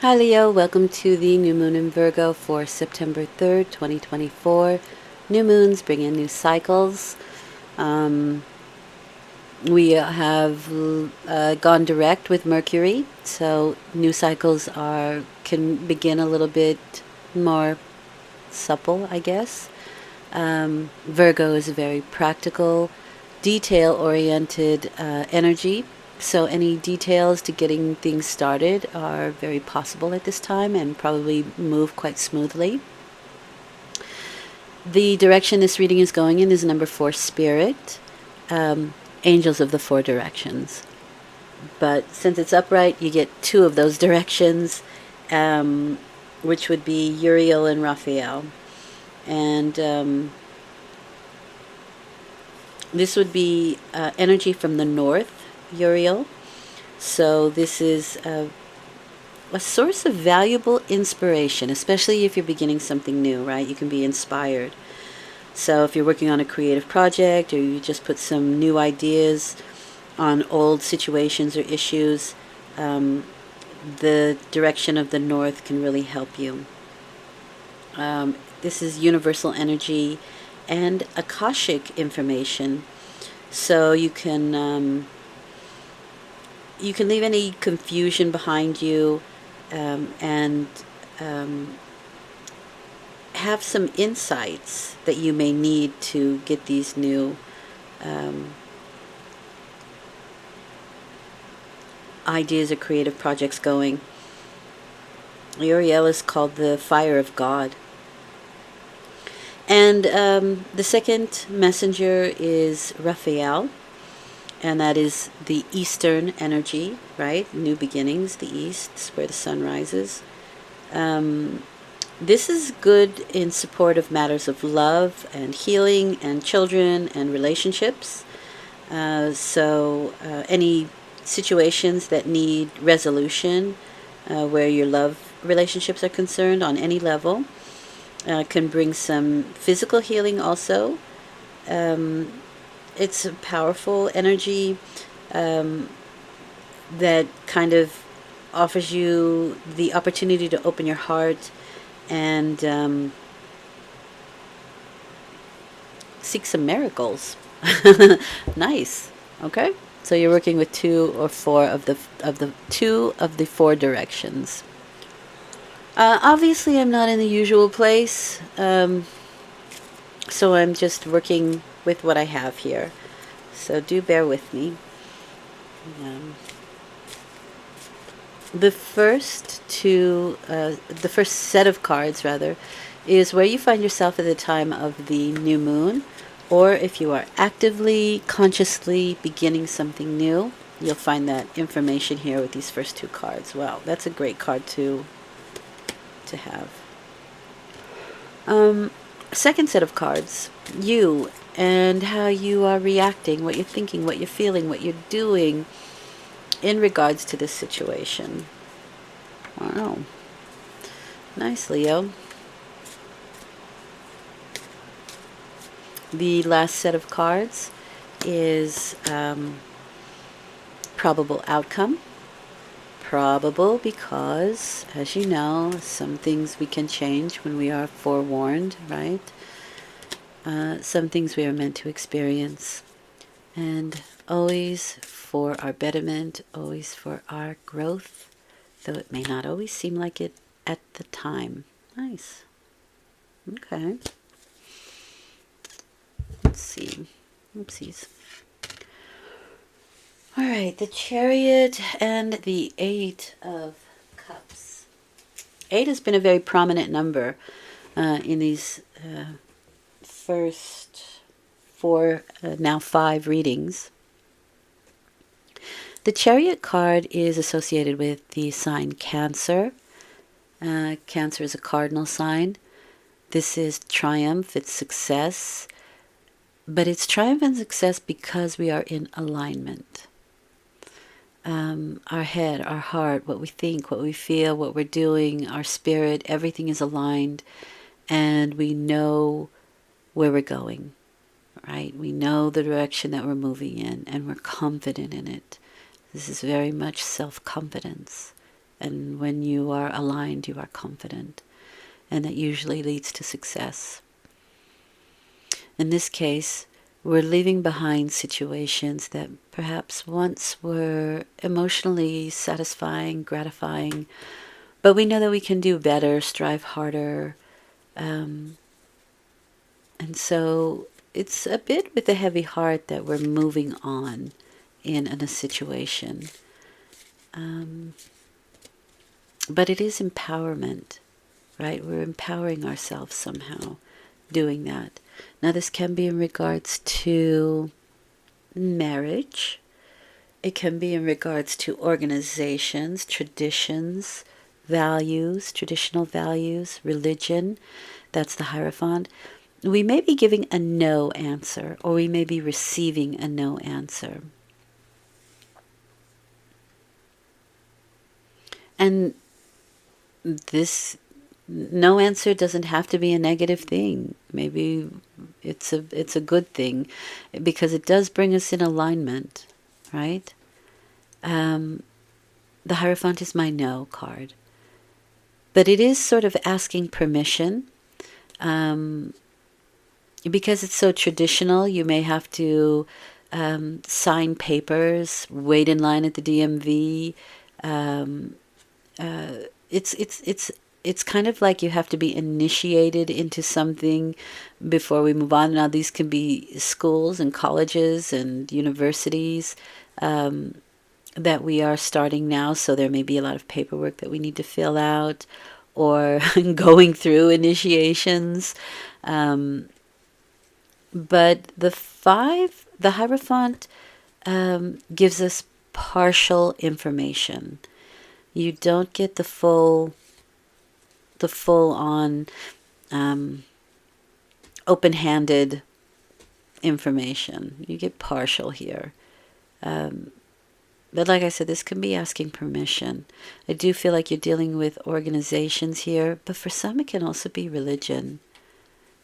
Hi Leo, welcome to the new moon in Virgo for September 3rd, 2024. New moons bring in new cycles. We have gone direct with Mercury, so new cycles can begin a little bit more supple, I guess. Virgo is a very practical, detail-oriented energy. So any details to getting things started are very possible at this time and probably move quite smoothly. The direction this reading is going in is number 4, Spirit, Angels of the Four Directions. But since it's upright, you get 2 of those directions, which would be Uriel and Raphael. And this would be energy from the north, Uriel. So this is a source of valuable inspiration, especially if you're beginning something new, right? You can be inspired. So if you're working on a creative project or you just put some new ideas on old situations or issues, the direction of the north can really help you. This is universal energy and Akashic information. So you can leave any confusion behind you and have some insights that you may need to get these new ideas or creative projects going. Uriel is called the fire of God. And the second messenger is Raphael, and that is the Eastern energy, right? New beginnings, the East, is where the sun rises. This is good in support of matters of love and healing and children and relationships. So any situations that need resolution where your love relationships are concerned on any level can bring some physical healing also. It's a powerful energy that kind of offers you the opportunity to open your heart and seek some miracles. Nice. Okay. So you're working with 2 or 4 of the 2 of the 4 directions. Obviously, I'm not in the usual place, so I'm just working with what I have here. So do bear with me. The first set of cards, rather, is where you find yourself at the time of the new moon, or if you are actively, consciously beginning something new. You'll find that information here with these first 2 cards. Wow, that's a great card to have. Second set of cards, you and how you are reacting, what you're thinking, what you're feeling, what you're doing in regards to this situation. Wow. Nice, Leo. The last set of cards is probable outcome. Probable because, as you know, some things we can change when we are forewarned, right? Some things we are meant to experience. And always for our betterment, always for our growth, though it may not always seem like it at the time. Nice. Okay. Let's see. Oopsies. All right, the Chariot and the 8 of Cups. 8 has been a very prominent number in these first 4, now 5 readings. The Chariot card is associated with the sign Cancer. Cancer is a cardinal sign. This is triumph, it's success. But it's triumph and success because we are in alignment. Our head, our heart, what we think, what we feel, what we're doing, our spirit, everything is aligned, and we know where we're going, right? We know the direction that we're moving in, and we're confident in it. This is very much self-confidence. And when you are aligned, you are confident. And that usually leads to success. In this case, we're leaving behind situations that perhaps once were emotionally satisfying, gratifying, but we know that we can do better, strive harder. And so it's a bit with a heavy heart that we're moving on in a situation. But it is empowerment, right? We're empowering ourselves somehow doing that. Now, this can be in regards to marriage. It can be in regards to organizations, traditions, values, traditional values, religion. That's the Hierophant. We may be giving a no answer, or we may be receiving a no answer. And this no answer doesn't have to be a negative thing. Maybe it's a good thing, because it does bring us in alignment, right? The Hierophant is my no card, but it is sort of asking permission. Because it's so traditional, you may have to sign papers, wait in line at the DMV. It's kind of like you have to be initiated into something before we move on. Now, these can be schools and colleges and universities that we are starting now, so there may be a lot of paperwork that we need to fill out, or going through initiations. But the Hierophant gives us partial information. You don't get the full on open-handed information. You get partial here. But like I said, this can be asking permission. I do feel like you're dealing with organizations here, but for some it can also be religion,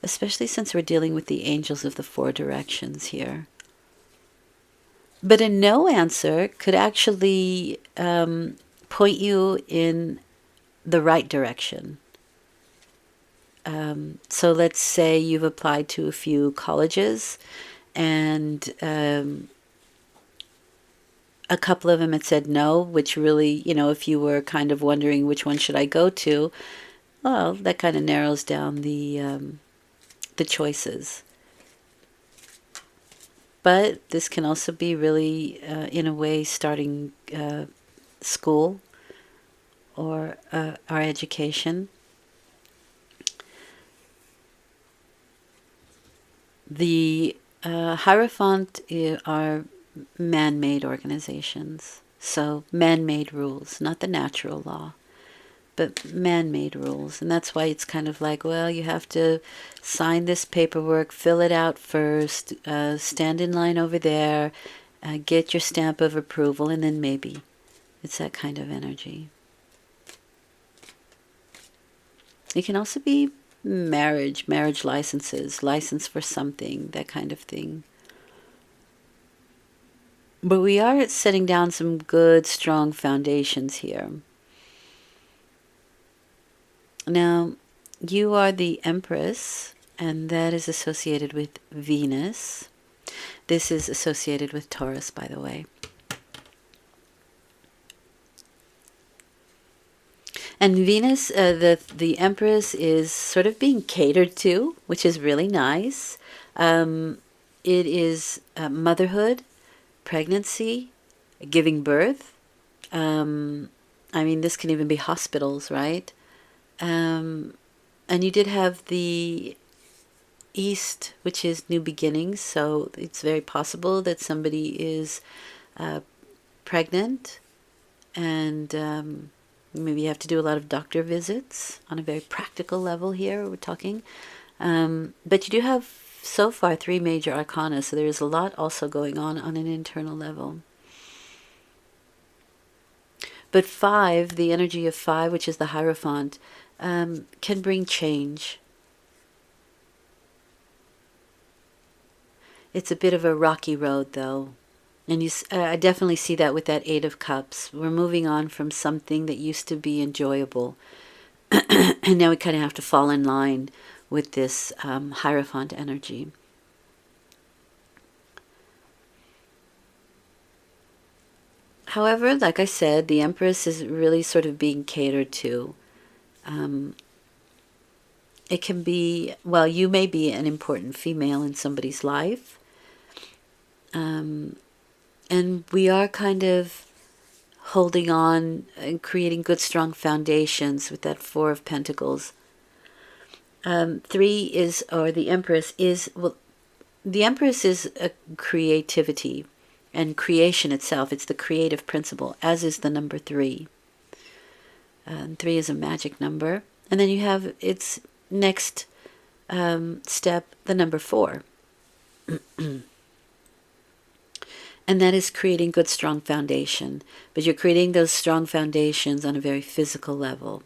especially since we're dealing with the angels of the four directions here. But a no answer could actually point you in the right direction. So let's say you've applied to a few colleges, and a couple of them had said no, which really, if you were kind of wondering which one should I go to, well, that kind of narrows down the choices. But this can also be really, in a way, starting school or our education. The Hierophant are man-made organizations. So man-made rules, not the natural law, but man-made rules. And that's why it's kind of like, well, you have to sign this paperwork, fill it out first, stand in line over there, get your stamp of approval, and then maybe. It's that kind of energy. It can also be marriage licenses, license for something, that kind of thing. But we are setting down some good, strong foundations here. Now, you are the Empress, and that is associated with Venus. This is associated with Taurus, by the way. And Venus, the Empress, is sort of being catered to, which is really nice. It is motherhood, pregnancy, giving birth. This can even be hospitals, right? And you did have the East, which is new beginnings. So it's very possible that somebody is pregnant, and maybe you have to do a lot of doctor visits on a very practical level here, we're talking. But you do have, so far, 3 major arcana, so there's a lot also going on an internal level. But 5, the energy of 5, which is the Hierophant, can bring change. It's a bit of a rocky road, though. And I definitely see that with that Eight of Cups. We're moving on from something that used to be enjoyable. And now we kind of have to fall in line with this Hierophant energy. However, like I said, the Empress is really sort of being catered to. It can be, well, you may be an important female in somebody's life. And we are kind of holding on and creating good, strong foundations with that Four of Pentacles. Three is, or the Empress is, well, the Empress is a creativity and creation itself. It's the creative principle, as is the number three. Three is a magic number. And then you have its next step, the number four. And that is creating good, strong foundation. But you're creating those strong foundations on a very physical level.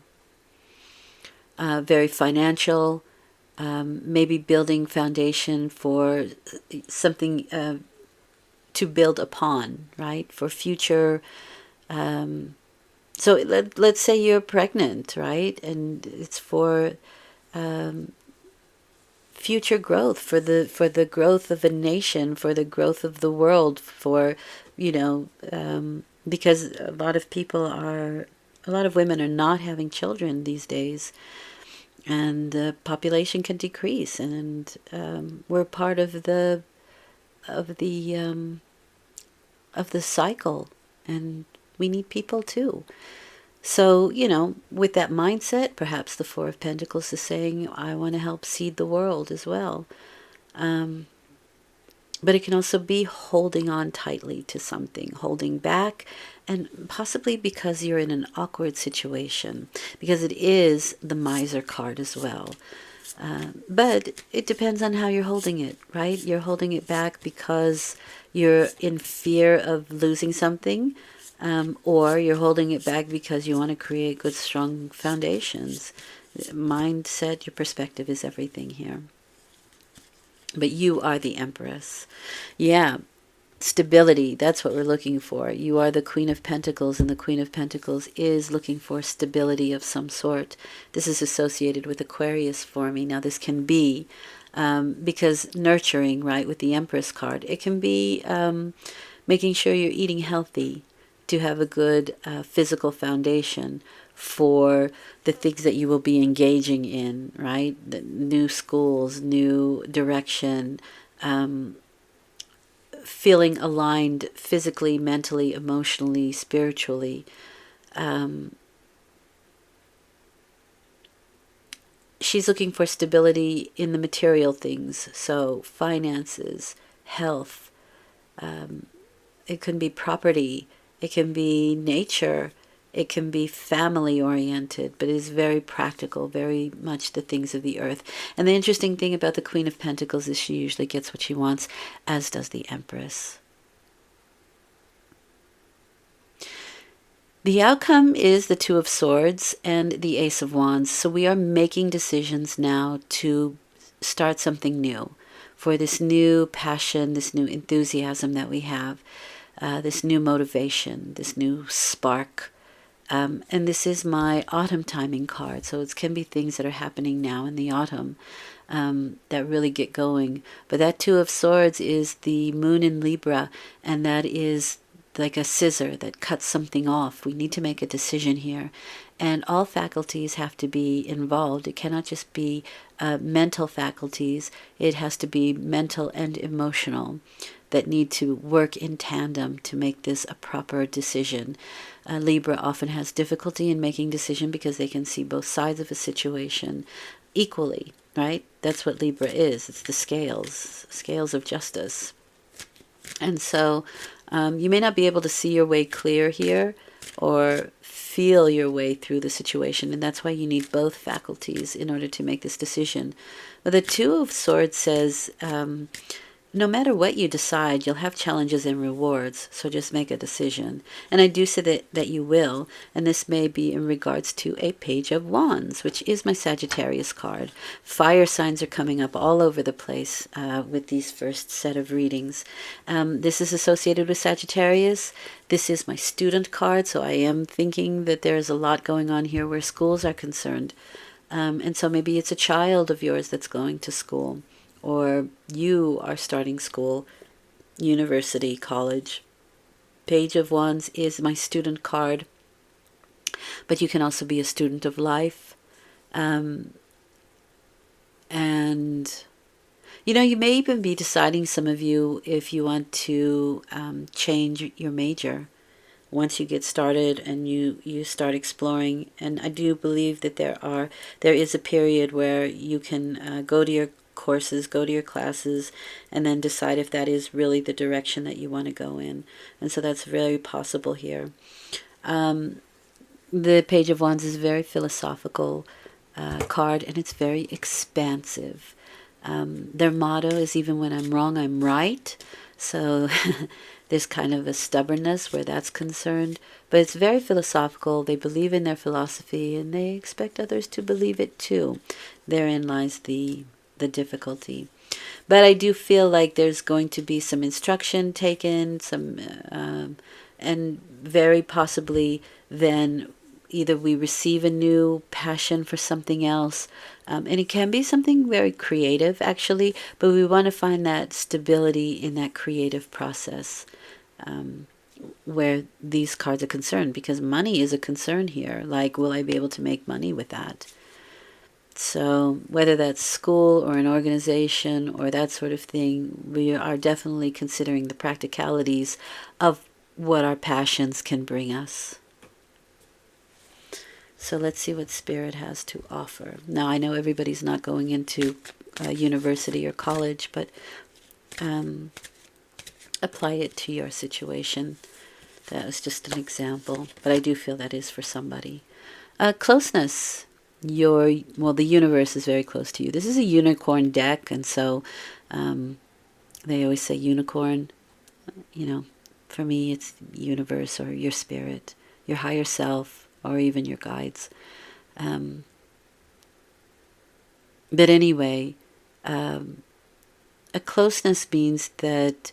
Very financial, maybe building foundation for something to build upon, right? For future. So let's say you're pregnant, right? And it's for future growth, for the growth of a nation, for the growth of the world, for, because a lot of women are not having children these days, and the population can decrease, and we're part of the cycle, and we need people too. So, with that mindset, perhaps the Four of Pentacles is saying, I want to help seed the world as well. But it can also be holding on tightly to something, holding back, and possibly because you're in an awkward situation, because it is the Miser card as well. But it depends on how you're holding it, right? You're holding it back because you're in fear of losing something, or you're holding it back because you want to create good, strong foundations. Mindset, your perspective is everything here. But you are the Empress. Yeah, stability, that's what we're looking for. You are the Queen of Pentacles, and the Queen of Pentacles is looking for stability of some sort. This is associated with Aquarius for me. Now, this can be because nurturing, right, with the Empress card, it can be making sure you're eating healthy to have a good physical foundation for the things that you will be engaging in, right? The new schools, new direction, feeling aligned physically, mentally, emotionally, spiritually. She's looking for stability in the material things, so finances, health, it can be property, it can be nature, it can be family oriented, but it is very practical, very much the things of the earth. And the interesting thing about the Queen of Pentacles is she usually gets what she wants, as does the Empress. The outcome is the Two of Swords and the Ace of Wands. So we are making decisions now to start something new, for this new passion, this new enthusiasm that we have, this new motivation, this new spark. And this is my autumn timing card. So it can be things that are happening now in the autumn that really get going. But that Two of Swords is the moon in Libra, and that is like a scissor that cuts something off. We need to make a decision here. And all faculties have to be involved. It cannot just be mental faculties. It has to be mental and emotional that need to work in tandem to make this a proper decision. Libra often has difficulty in making decision because they can see both sides of a situation equally, right? That's what Libra is. It's the scales of justice. And so you may not be able to see your way clear here or feel your way through the situation, and that's why you need both faculties in order to make this decision. But the Two of Swords says no matter what you decide, you'll have challenges and rewards, so just make a decision. And I do say that you will, and this may be in regards to a Page of Wands, which is my Sagittarius card. Fire signs are coming up all over the place with these first set of readings. This is associated with Sagittarius. This is my student card, so I am thinking that there's a lot going on here where schools are concerned. And so maybe it's a child of yours that's going to school, or you are starting school, university, college. Page of Wands is my student card, but you can also be a student of life. And, you may even be deciding, some of you, if you want to change your major once you get started and you start exploring. And I do believe that there is a period where you can go to your courses, go to your classes, and then decide if that is really the direction that you want to go in. And so that's very possible here. The Page of Wands is a very philosophical card, and it's very expansive. Their motto is, even when I'm wrong, I'm right. So there's kind of a stubbornness where that's concerned, but it's very philosophical. They believe in their philosophy, and they expect others to believe it too. Therein lies the difficulty. But I do feel like there's going to be some instruction taken, and very possibly then either we receive a new passion for something else, and it can be something very creative, actually, but we want to find that stability in that creative process, where these cards are concerned, because money is a concern here. Like, will I be able to make money with that? So whether that's school or an organization or that sort of thing, we are definitely considering the practicalities of what our passions can bring us. So let's see what Spirit has to offer. Now, I know everybody's not going into university or college, but apply it to your situation. That was just an example, but I do feel that is for somebody. Closeness. The universe is very close to you. This is a unicorn deck, and so they always say unicorn. For me, it's universe or your spirit, your higher self, or even your guides. But anyway, a closeness means that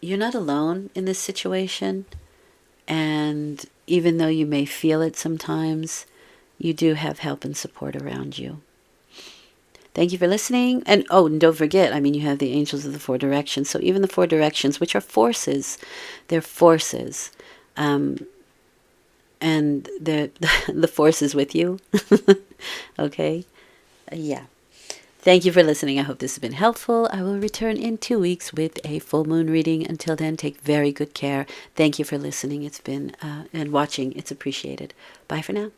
you're not alone in this situation. And even though you may feel it sometimes, you do have help and support around you. Thank you for listening. And don't forget, you have the angels of the four directions. So even the four directions, which are forces, they're forces. And the force is with you. Okay? Yeah. Thank you for listening. I hope this has been helpful. I will return in 2 weeks with a full moon reading. Until then, take very good care. Thank you for listening. It's been and watching. It's appreciated. Bye for now.